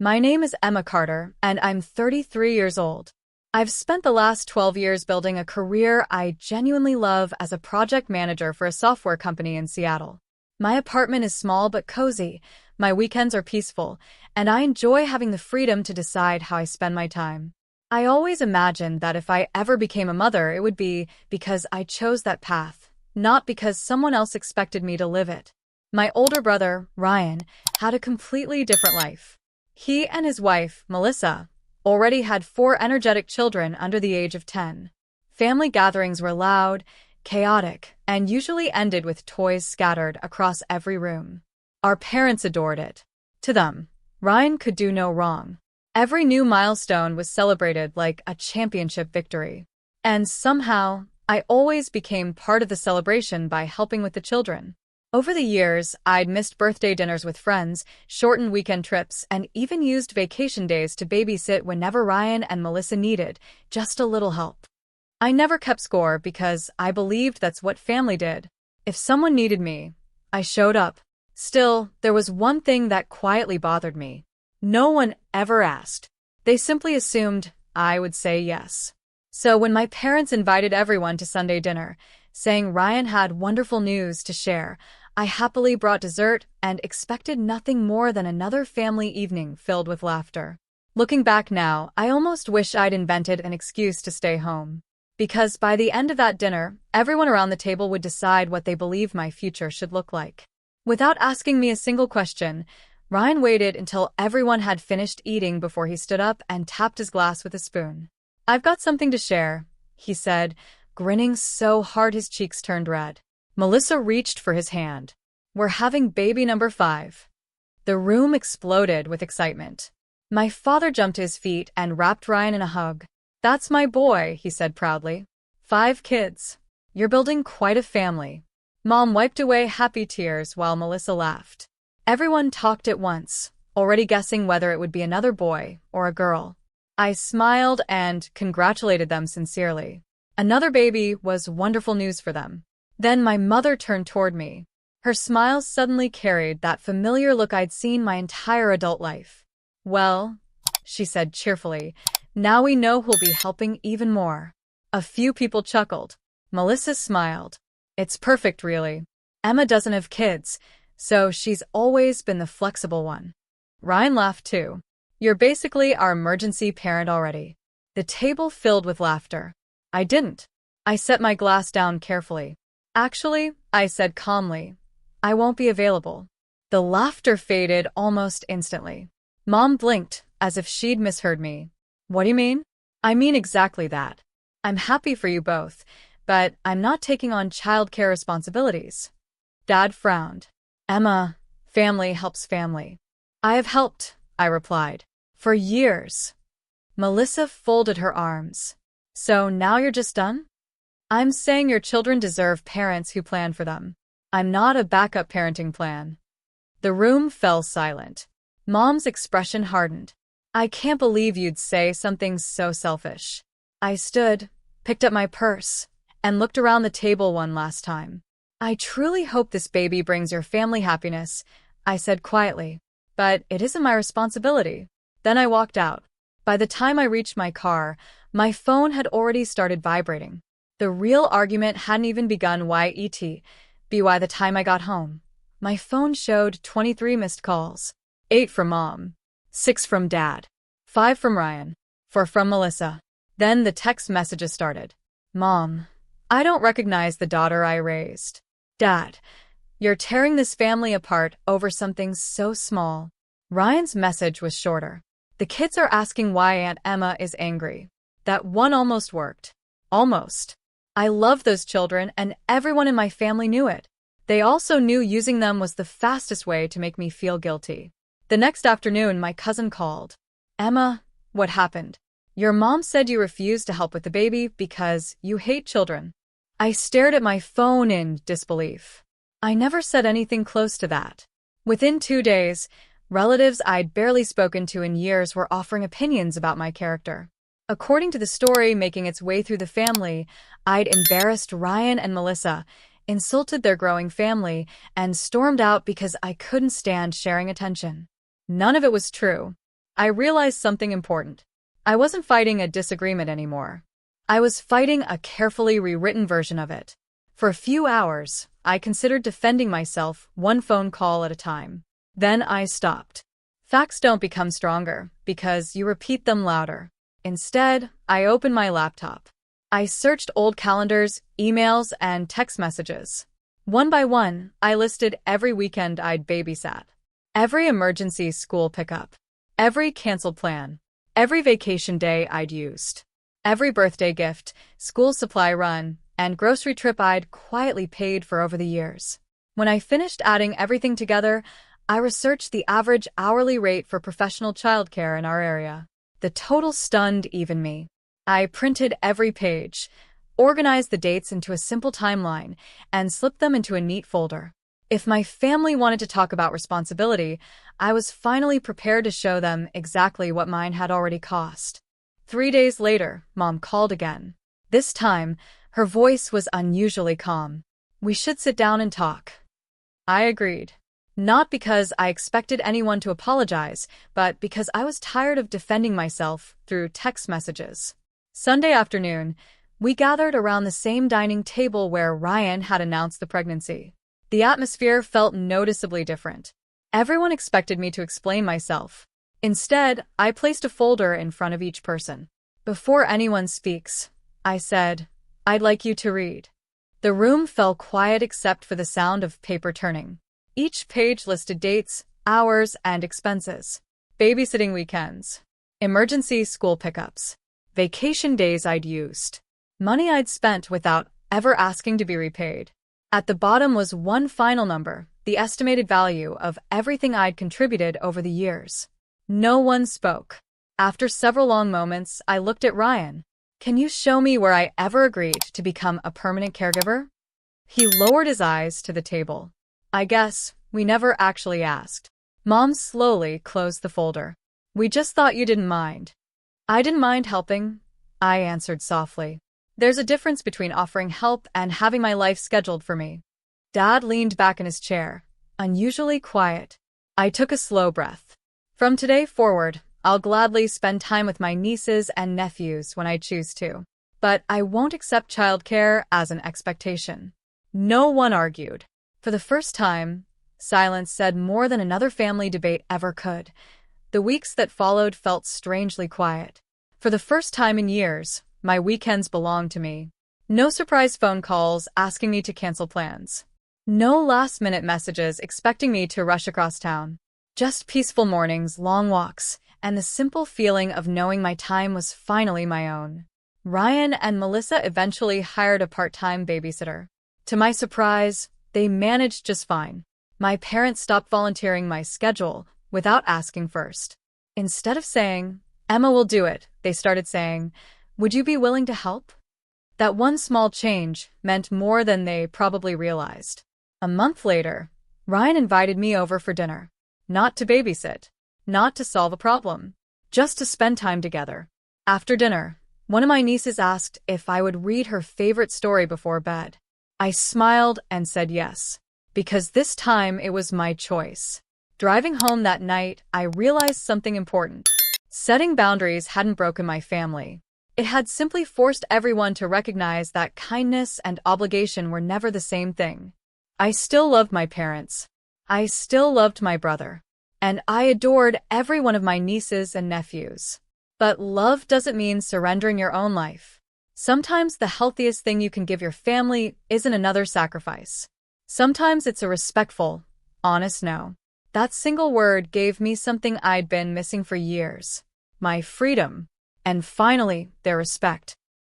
My name is Emma Carter, and I'm 33 years old. I've spent the last 12 years building a career I genuinely love as a project manager for a software company in Seattle. My apartment is small but cozy, my weekends are peaceful, and I enjoy having the freedom to decide how I spend my time. I always imagined that if I ever became a mother, it would be because I chose that path, not because someone else expected me to live it. My older brother, Ryan, had a completely different life. He and his wife, Melissa, already had 4 energetic children under the age of 10. Family gatherings were loud, chaotic, and usually ended with toys scattered across every room. Our parents adored it. To them, Ryan could do no wrong. Every new milestone was celebrated like a championship victory. And somehow, I always became part of the celebration by helping with the children. Over the years, I'd missed birthday dinners with friends, shortened weekend trips, and even used vacation days to babysit whenever Ryan and Melissa needed just a little help. I never kept score because I believed that's what family did. If someone needed me, I showed up. Still, there was one thing that quietly bothered me. No one ever asked. They simply assumed I would say yes. So when my parents invited everyone to Sunday dinner, saying Ryan had wonderful news to share, I happily brought dessert and expected nothing more than another family evening filled with laughter. Looking back now, I almost wish I'd invented an excuse to stay home. Because by the end of that dinner, everyone around the table would decide what they believed my future should look like. Without asking me a single question, Ryan waited until everyone had finished eating before he stood up and tapped his glass with a spoon. "I've got something to share," he said, grinning so hard his cheeks turned red. Melissa reached for his hand. "We're having baby number 5. The room exploded with excitement. My father jumped to his feet and wrapped Ryan in a hug. "That's my boy," he said proudly. "5 kids. You're building quite a family." Mom wiped away happy tears while Melissa laughed. Everyone talked at once, already guessing whether it would be another boy or a girl. I smiled and congratulated them sincerely. Another baby was wonderful news for them. Then my mother turned toward me. Her smile suddenly carried that familiar look I'd seen my entire adult life. "Well," she said cheerfully, "now we know who'll be helping even more." A few people chuckled. Melissa smiled. "It's perfect, really. Emma doesn't have kids, so she's always been the flexible one." Ryan laughed too. "You're basically our emergency parent already." The table filled with laughter. I didn't. I set my glass down carefully. "Actually," I said calmly, "I won't be available." The laughter faded almost instantly. Mom blinked, as if she'd misheard me. "What do you mean?" "I mean exactly that. I'm happy for you both, but I'm not taking on childcare responsibilities." Dad frowned. "Emma, family helps family." "I have helped," I replied, "for years." Melissa folded her arms. "So now you're just done?" "I'm saying your children deserve parents who plan for them. I'm not a backup parenting plan." The room fell silent. Mom's expression hardened. "I can't believe you'd say something so selfish." I stood, picked up my purse, and looked around the table one last time. "I truly hope this baby brings your family happiness," I said quietly. "But it isn't my responsibility." Then I walked out. By the time I reached my car, my phone had already started vibrating. The real argument hadn't even begun by the time I got home. My phone showed 23 missed calls. 8 from Mom. 6 from Dad. 5 from Ryan. 4 from Melissa. Then the text messages started. "Mom, I don't recognize the daughter I raised." "Dad, you're tearing this family apart over something so small." Ryan's message was shorter. "The kids are asking why Aunt Emma is angry." That one almost worked. Almost. I loved those children, and everyone in my family knew it. They also knew using them was the fastest way to make me feel guilty. The next afternoon, my cousin called. "Emma, what happened? Your mom said you refused to help with the baby because you hate children." I stared at my phone in disbelief. I never said anything close to that. Within 2 days, relatives I'd barely spoken to in years were offering opinions about my character. According to the story making its way through the family, I'd embarrassed Ryan and Melissa, insulted their growing family, and stormed out because I couldn't stand sharing attention. None of it was true. I realized something important. I wasn't fighting a disagreement anymore. I was fighting a carefully rewritten version of it. For a few hours, I considered defending myself one phone call at a time. Then I stopped. Facts don't become stronger because you repeat them louder. Instead, I opened my laptop. I searched old calendars, emails, and text messages. One by one, I listed every weekend I'd babysat, every emergency school pickup, every canceled plan, every vacation day I'd used, every birthday gift, school supply run, and grocery trip I'd quietly paid for over the years. When I finished adding everything together, I researched the average hourly rate for professional childcare in our area. The total stunned even me. I printed every page, organized the dates into a simple timeline, and slipped them into a neat folder. If my family wanted to talk about responsibility, I was finally prepared to show them exactly what mine had already cost. 3 days later, Mom called again. This time, her voice was unusually calm. "We should sit down and talk." I agreed. Not because I expected anyone to apologize, but because I was tired of defending myself through text messages. Sunday afternoon, we gathered around the same dining table where Ryan had announced the pregnancy. The atmosphere felt noticeably different. Everyone expected me to explain myself. Instead, I placed a folder in front of each person. "Before anyone speaks," I said, "I'd like you to read." The room fell quiet except for the sound of paper turning. Each page listed dates, hours, and expenses. Babysitting weekends, emergency school pickups, vacation days I'd used, money I'd spent without ever asking to be repaid. At the bottom was one final number, the estimated value of everything I'd contributed over the years. No one spoke. After several long moments, I looked at Ryan. "Can you show me where I ever agreed to become a permanent caregiver?" He lowered his eyes to the table. "I guess we never actually asked." Mom slowly closed the folder. "We just thought you didn't mind." "I didn't mind helping," I answered softly. "There's a difference between offering help and having my life scheduled for me." Dad leaned back in his chair, unusually quiet. I took a slow breath. "From today forward, I'll gladly spend time with my nieces and nephews when I choose to. But I won't accept childcare as an expectation." No one argued. For the first time, silence said more than another family debate ever could. The weeks that followed felt strangely quiet. For the first time in years, my weekends belonged to me. No surprise phone calls asking me to cancel plans. No last-minute messages expecting me to rush across town. Just peaceful mornings, long walks, and the simple feeling of knowing my time was finally my own. Ryan and Melissa eventually hired a part-time babysitter. To my surprise, they managed just fine. My parents stopped volunteering my schedule without asking first. Instead of saying, "Emma will do it," they started saying, "Would you be willing to help?" That one small change meant more than they probably realized. A month later, Ryan invited me over for dinner. Not to babysit, not to solve a problem, just to spend time together. After dinner, one of my nieces asked if I would read her favorite story before bed. I smiled and said yes, because this time it was my choice. Driving home that night, I realized something important. Setting boundaries hadn't broken my family. It had simply forced everyone to recognize that kindness and obligation were never the same thing. I still loved my parents. I still loved my brother. And I adored every one of my nieces and nephews. But love doesn't mean surrendering your own life. Sometimes the healthiest thing you can give your family isn't another sacrifice. Sometimes it's a respectful, honest no. That single word gave me something I'd been missing for years. My freedom. And finally, their respect.